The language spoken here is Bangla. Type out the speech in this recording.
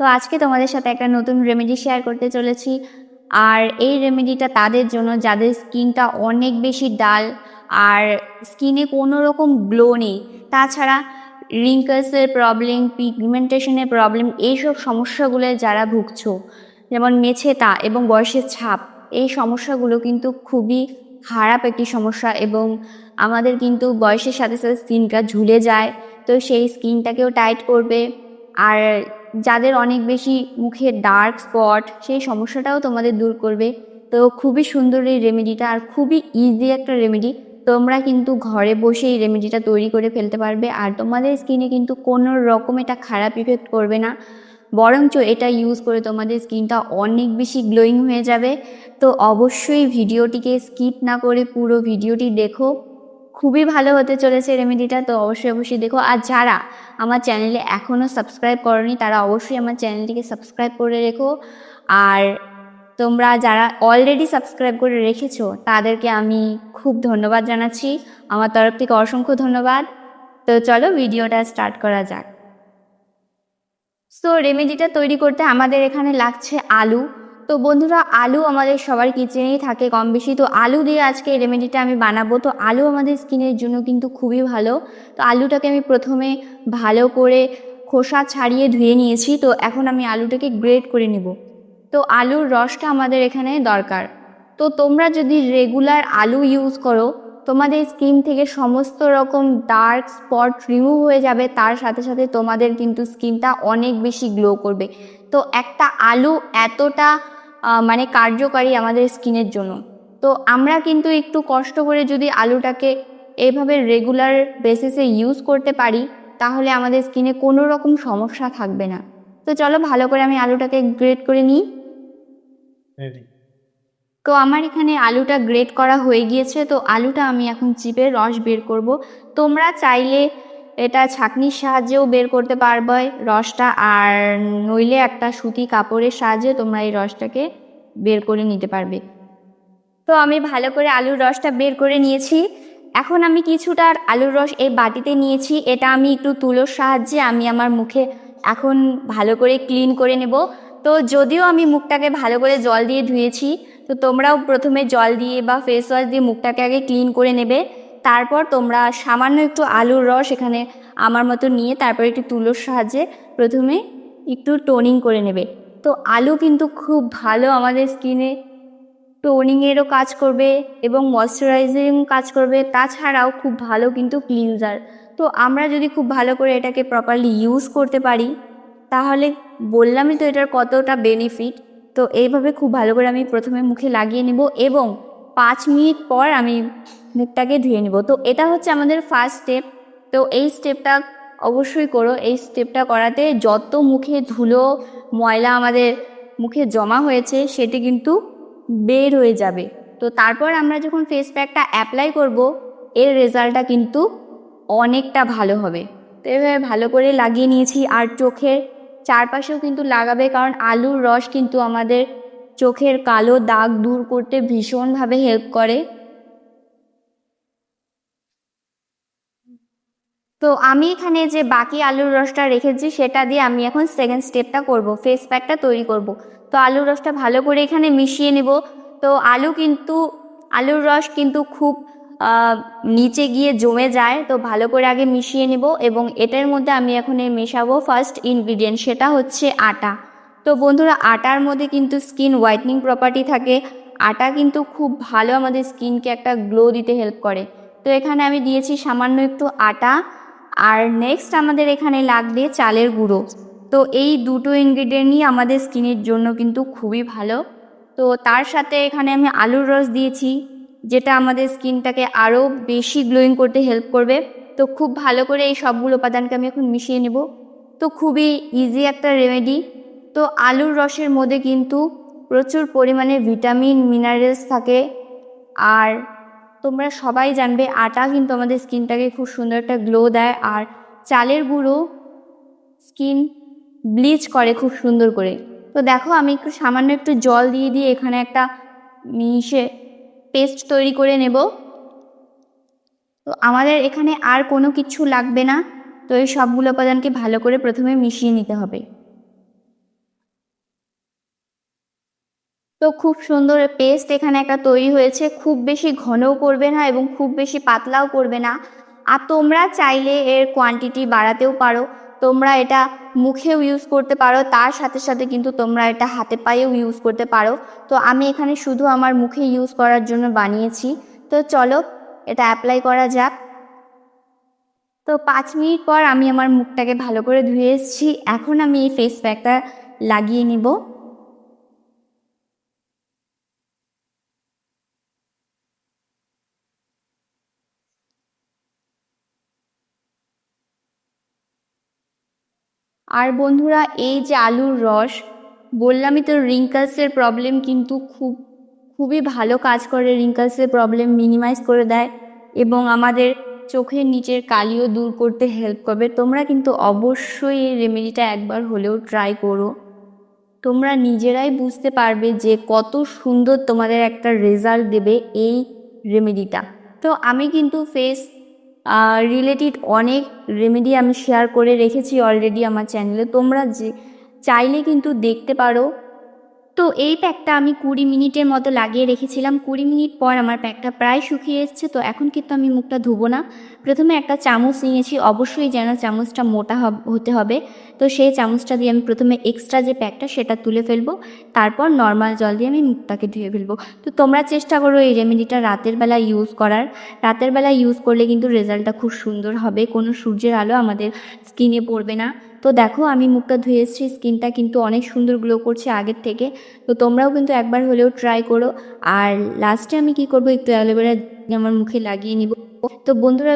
তো আজকে তোমাদের সাথে একটা নতুন রেমেডি শেয়ার করতে চলেছি। আর এই রেমেডিটা তাদের জন্য যাদের স্কিনটা অনেক বেশি ডাল আর স্কিনে কোনো রকম গ্লো নেই, তাছাড়া রিঙ্কলসের প্রবলেম, পিগমেন্টেশনের প্রবলেম, এইসব সমস্যাগুলো যারা ভুগছো, যেমন মেছেতা এবং বয়সের ছাপ, এই সমস্যাগুলো কিন্তু খুবই খারাপ একটি সমস্যা এবং আমাদের কিন্তু বয়সের সাথে সাথে স্কিনটা ঝুলে যায়। তো সেই স্কিনটাকেও টাইট করবে। আর যাদের অনেক বেশি মুখে ডার্ক স্পট, সেই সমস্যাটাও তোমাদের দূর করবে। তো খুবই সুন্দর এই রেমেডিটা, আর খুবই ইজি একটা রেমেডি। তোমরা কিন্তু ঘরে বসে এই রেমেডিটা তৈরি করে ফেলতে পারবে, আর তোমাদের স্কিনে কিন্তু কোনো রকম এটা খারাপ ইফেক্ট করবে না, বরঞ্চ এটা ইউজ করে তোমাদের স্কিনটা অনেক বেশি গ্লোয়িং হয়ে যাবে। তো অবশ্যই ভিডিওটিকে স্কিপ না করে পুরো ভিডিওটি দেখো, খুবই ভালো হতে চলেছে রেমেডিটা। তো অবশ্যই দেখো। আর যারা আমার চ্যানেলে এখনও সাবস্ক্রাইব করনি তারা অবশ্যই আমার চ্যানেলটিকে সাবস্ক্রাইব করে রেখো। আর তোমরা যারা অলরেডি সাবস্ক্রাইব করে রেখেছো তাদেরকে আমি খুব ধন্যবাদ জানাচ্ছি, আমার তরফ থেকে অসংখ্য ধন্যবাদ। তো চলো ভিডিওটা স্টার্ট করা যাক। সো রেমেডিটা তৈরি করতে আমাদের এখানে লাগছে আলু। তো বন্ধুরা, আলু আমাদের সবার কিচেনেই থাকে কম বেশি। তো আলু দিয়ে আজকে এই রেমেডিটা আমি বানাবো। তো আলু আমাদের স্কিনের জন্য কিন্তু খুবই ভালো। তো আলুটাকে আমি প্রথমে ভালো করে খোসা ছাড়িয়ে ধুয়ে নিয়েছি। তো এখন আমি আলুটাকে গ্রেট করে নেব। তো আলুর রসটা আমাদের এখানে দরকার। তো তোমরা যদি রেগুলার আলু ইউজ করো, তোমাদের স্কিন থেকে সমস্ত রকম ডার্ক স্পট রিমুভ হয়ে যাবে, তার সাথে সাথে তোমাদের কিন্তু স্কিনটা অনেক বেশি গ্লো করবে। তো একটা আলু এতটা মানে কার্যকারী আমাদের স্কিনের জন্য। তো আমরা কিন্তু একটু কষ্ট করে যদি আলুটাকে এইভাবে রেগুলার বেসিসে ইউজ করতে পারি, তাহলে আমাদের স্কিনে কোনো রকম সমস্যা থাকবে না। তো চলো ভালো করে আমি আলুটাকে গ্রেট করে নিই। তো আমার এখানে আলুটা গ্রেট করা হয়ে গিয়েছে। তো আলুটা আমি এখন চিপে রস বের করব। তোমরা চাইলে এটা ছাঁকনির সাহায্যেও বের করতে পারবে রসটা, আর নইলে একটা সুতি কাপড়ের সাহায্যে তোমরা এই রসটাকে বের করে নিতে পারবে। তো আমি ভালো করে আলুর রসটা বের করে নিয়েছি। এখন আমি কিছুটা আলুর রস এই বাটিতে নিয়েছি, এটা আমি একটু তুলোর সাহায্যে আমি আমার মুখে এখন ভালো করে ক্লিন করে নেব। তো যদিও আমি মুখটাকে ভালো করে জল দিয়ে ধুয়েছি, তো তোমরাও প্রথমে জল দিয়ে বা ফেস ওয়াশ দিয়ে মুখটাকে আগে ক্লিন করে নেবে। তারপর তোমরা সামান্য একটু আলুর রস এখানে আমার মতো নিয়ে তারপর একটু তুলোর সাহায্যে প্রথমে একটু টোনিং করে নেবে। তো আলু কিন্তু খুব ভালো আমাদের স্কিনে টোনিংয়েরও কাজ করবে এবং ময়শ্চারাইজিং কাজ করবে, তাছাড়াও খুব ভালো কিন্তু ক্লিনজার। তো আমরা যদি খুব ভালো করে এটাকে প্রপারলি ইউজ করতে পারি, তাহলে বললামই তো এটার কতটা বেনিফিট। তো এইভাবে খুব ভালো করে আমি প্রথমে মুখে লাগিয়ে নেব এবং 5 মিনিট পর আমি মুখটাকে ধুয়ে নেব। তো এটা হচ্ছে আমাদের ফার্স্ট স্টেপ। তো এই স্টেপটা অবশ্যই করো। এই স্টেপটা করাতে যত মুখে ধুলো ময়লা আমাদের মুখে জমা হয়েছে সেটি কিন্তু বের হয়ে যাবে। তো তারপর আমরা যখন ফেস প্যাকটা অ্যাপ্লাই করব, এর রেজাল্টটা কিন্তু অনেকটা ভালো হবে। তো এভাবে ভালো করে লাগিয়ে নিয়েছি। আর চোখের চারপাশেও কিন্তু লাগাবে, কারণ আলুর রস কিন্তু আমাদের চোখের কালো দাগ দূর করতে ভীষণভাবে হেল্প করে। তো আমি এখানে যে বাকি আলুর রসটা রেখেছি সেটা দিয়ে আমি এখন সেকেন্ড স্টেপটা করব, ফেস প্যাকটা তৈরি করব। তো আলুর রসটা ভালো করে এখানে মিশিয়ে নেব। তো আলুর রস কিন্তু খুব নিচে গিয়ে জমে যায়। তো ভালো করে আগে মিশিয়ে নেব এবং এটার মধ্যে আমি এখন মেশাবো ফার্স্ট ইনগ্রিডিয়েন্ট, সেটা হচ্ছে আটা। তো বন্ধুরা, আটার মধ্যে কিন্তু স্কিন হোয়াইটনিং প্রপার্টি থাকে। আটা কিন্তু খুব ভালো আমাদের স্কিনকে একটা গ্লো দিতে হেল্প করে। তো এখানে আমি দিয়েছি সামান্য একটু আটা। আর নেক্সট আমাদের এখানে লাগবে চালের গুঁড়ো। তো এই দুটো ইনগ্রিডিয়েন্টই আমাদের স্কিনের জন্য কিন্তু খুবই ভালো। তো তার সাথে এখানে আমি আলুর রস দিয়েছি, যেটা আমাদের স্কিনটাকে আরও বেশি গ্লোয়িং করতে হেল্প করবে। তো খুব ভালো করে এই সবগুলো উপাদানকে আমি এখন মিশিয়ে নেব। তো খুবই ইজি একটা রেমেডি। তো আলুর রসের মধ্যে কিন্তু প্রচুর পরিমাণে ভিটামিন মিনারেলস থাকে। আর তোমরা সবাই জানবে আটা কিন্তু আমাদের স্কিনটাকে খুব সুন্দর একটা গ্লো দেয়, আর চালের গুঁড়ো স্কিন ব্লিচ করে খুব সুন্দর করে। তো দেখো আমি একটু সামান্য একটু জল দিয়ে দিয়ে এখানে একটা মিশে পেস্ট তৈরি করে নেব। তো আমাদের এখানে আর কোনো কিছু লাগবে না। তো এই সবগুলো উপাদানকে ভালো করে প্রথমে মিশিয়ে নিতে হবে। তো খুব সুন্দর পেস্ট এখানে একটা তৈরি হয়েছে। খুব বেশি ঘনও করবে না এবং খুব বেশি পাতলাও করবে না। আর তোমরা চাইলে এর কোয়ান্টিটি বাড়াতেও পারো। তোমরা এটা মুখেও ইউজ করতে পারো, তার সাথে সাথে কিন্তু তোমরা এটা হাতে পায়েও ইউজ করতে পারো। তো আমি এখানে শুধু আমার মুখে ইউজ করার জন্য বানিয়েছি। তো চলো এটা অ্যাপ্লাই করা যাক। তো 5 মিনিট পর আমি আমার মুখটাকে ভালো করে ধুয়ে এসেছি। এখন আমি এই ফেস প্যাকটা লাগিয়ে নিব। আর বন্ধুরা, এই যে আলুর রস, বললামই তো রিঙ্কেলসের প্রবলেম কিন্তু খুবই ভালো কাজ করে, রিঙ্কেলসের প্রবলেম মিনিমাইজ করে দেয় এবং আমাদের চোখের নিচের কালিও দূর করতে হেল্প করবে। তোমরা কিন্তু অবশ্যই এই রেমেডিটা একবার হলেও ট্রাই করো। তোমরা নিজেরাই বুঝতে পারবে যে কত সুন্দর তোমাদের একটা রেজাল্ট দেবে এই রেমেডিটা। তো আমি কিন্তু ফেস রিলেটেড অনেক রেমেডি আমি শেয়ার করে রেখেছি অলরেডি আমার চ্যানেলে, তোমরা যে চাইলে কিন্তু দেখতে পারো। তো এই প্যাকটা আমি 20 মিনিটের মতো লাগিয়ে রেখেছিলাম। 20 মিনিট পর আমার প্যাকটা প্রায় শুকিয়ে এসছে। তো এখন কিন্তু আমি মুখটা ধুবো না। প্রথমে একটা চামচ নিয়েছি, অবশ্যই যেন চামচটা মোটা হতে হবে। তো সেই চামচটা দিয়ে আমি প্রথমে এক্সট্রা যে প্যাকটা সেটা তুলে ফেলবো, তারপর নর্মাল জল দিয়ে আমি মুখটাকে ধুয়ে ফেলবো। তো তোমরা চেষ্টা করো এই রেমেডিটা রাতের বেলা ইউজ করার। রাতের বেলা ইউজ করলে কিন্তু রেজাল্টটা খুব সুন্দর হবে, কোনো সূর্যের আলো আমাদের স্কিনে পড়বে না। তো দেখো আমি মুখটা ধুয়ে এসেছি, স্কিনটা কিন্তু অনেক সুন্দর গ্লো করছে আগের থেকে। তো তোমরাও কিন্তু একবার হলেও ট্রাই করো। আর লাস্টে আমি কি করব, একটু অ্যালোভেরা আমার মুখে লাগিয়ে নিব। তো বন্ধুরা,